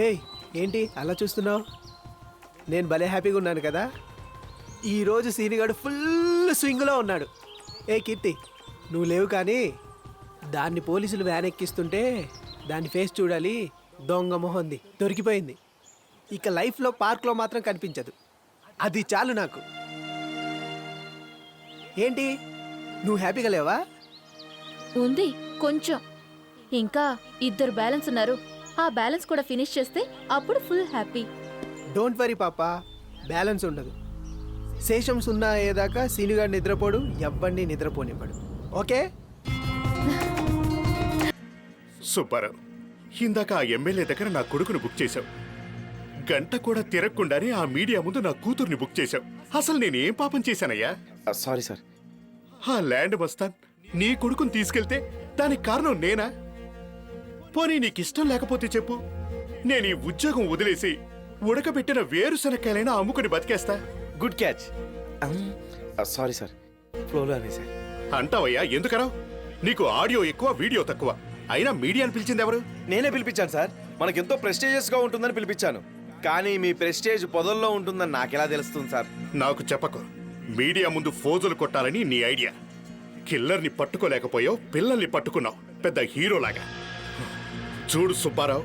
ఏయ్ ఏంటి అలా చూస్తున్నావు? నేను భలే హ్యాపీగా ఉన్నాను కదా. ఈరోజు సీనిగాడు ఫుల్ స్వింగ్లో ఉన్నాడు. ఏ కీర్తి, నువ్వు లేవు కానీ దాన్ని పోలీసులు వ్యాన్ ఎక్కిస్తుంటే దాని ఫేస్ చూడాలి. దొంగ మొహంది దొరికిపోయింది. ఇక లైఫ్లో పార్క్లో మాత్రం కనిపించదు. అది చాలు నాకు. ఏంటి నువ్వు హ్యాపీగా లేవా? ఉంది కొంచెం. ఇంకా 2 బ్యాలెన్స్ ఉన్నారు. ఆ బ్యాలెన్స్ కూడా ఫినిష్ చేస్తే అప్పుడు ఫుల్ హ్యాపీ. డోంట్ వరీ పాపా, బ్యాలెన్స్ ఉండదు. శేషం సున్నా అయ్యేదాకా సీనుగాడు నిద్రపోడు, ఎవ్వడిని నిద్రపోనివ్వడు. ఓకే? సుబ్బారావు, ఇందాక ఆ ఎమ్మెల్యే దగ్గర నా కొడుకును బుక్ చేశావు. గంట కూడా తిరగకుండానే ఆ మీడియా ముందు నా కూతుర్ని బుక్ చేశావు. అసలు నేనేం పాపం చేశానయ్యా? Sorry sir. ఆ ల్యాండ్ మస్తాన్ నీ కొడుకుని తీసుకెళ్తే దానికి కారణం నేనా? పోనీ నీకిష్టం లేకపోతే చెప్పు, నేను ఈ ఉద్యోగం వదిలేసి ఉడకబెట్టిన వేరుశనక్కాయలైనా అమ్ముకుని బతికేస్తా. Good catch. సారీ సార్, ఫ్లోలో అనే సార్. అంటావయ్యా, ఎందుకరావు? నీకు ఆడియో ఎక్కువ, వీడియో తక్కువ. అయినా మీడియాని పిలిచింది ఎవరు? నేనే పిలిపించాను సార్. మనకెంతో ప్రెస్టీజియస్గా ఉంటుందని పిలిపించాను. కానీ మీ ప్రెస్టేజ్ పొదల్లో ఉంటుందని నాకెలా తెలుస్తుంది సార్? నాకు చెప్పకు. మీడియా ముందు ఫోజులు కొట్టాలని నీ ఐడియా. కిల్లర్ని పట్టుకోలేకపోయావు, పిల్లల్ని పట్టుకున్నావు పెద్ద హీరోలాగా. చూడు సుబ్బారావు,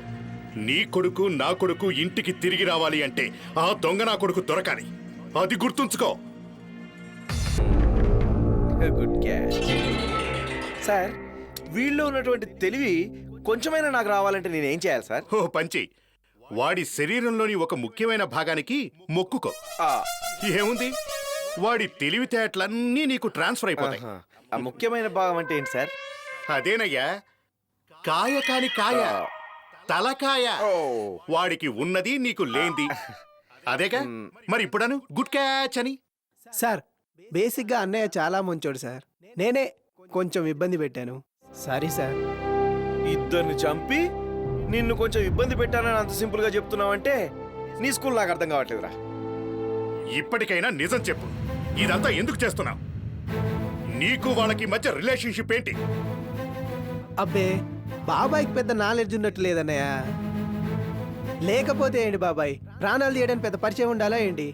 నీ కొడుకు నా కొడుకు ఇంటికి తిరిగి రావాలి అంటే ఆ దొంగ నా కొడుకు దొరకాలి. అది గుర్తుంచుకో. Good catch sir. వీళ్ళు ఉన్నటువంటి తెలివి కొంచెమైనా నాకు రావాలంటే నేనేం చేయాలి సార్? ఓ పంచి, వాడి శరీరంలోని ఒక ముఖ్యమైన భాగానికి మొక్కుకో. ఏముంది, వాడి తెలివితేటలన్నీ నీకు ట్రాన్స్ఫర్ అయిపోతాయి. ఆ ముఖ్యమైన భాగం అంటే ఏంటి సార్? అదేనయ్యా, కాయ కాని కాయ, తలకాయ. వాడికి ఉన్నది నీకు లేంది. అదేగా మరి ఇప్పుడను గుడ్ క్యాచ్ అని. సార్, బేసిక్గా అన్నయ్య చాలా మంచోడు సార్. నేనే కొంచెం ఇబ్బంది పెట్టాను. Sorry sir. ఇద్దరిని చంపి నిన్ను కొంచెం ఇబ్బంది పెట్టానని అంత సింపుల్ గా చెప్తున్నావంటే నీ స్కూల్ నాకు అర్థం కావట్లేదురా. ఇప్పటికైనా నిజం చెప్పు, ఇదంతా ఎందుకు చేస్తున్నావు? నీకు వాళ్ళకి మధ్య రిలేషన్షిప్ ఏంటి? అబ్బే, బాబాయ్కి పెద్ద నాలెడ్జ్ ఉన్నట్టు లేదన్నయ్య. లేకపోతే ఏంటి బాబాయ్, ప్రాణాలు తీయడానికి పెద్ద పరిచయం ఉండాలా ఏంటి?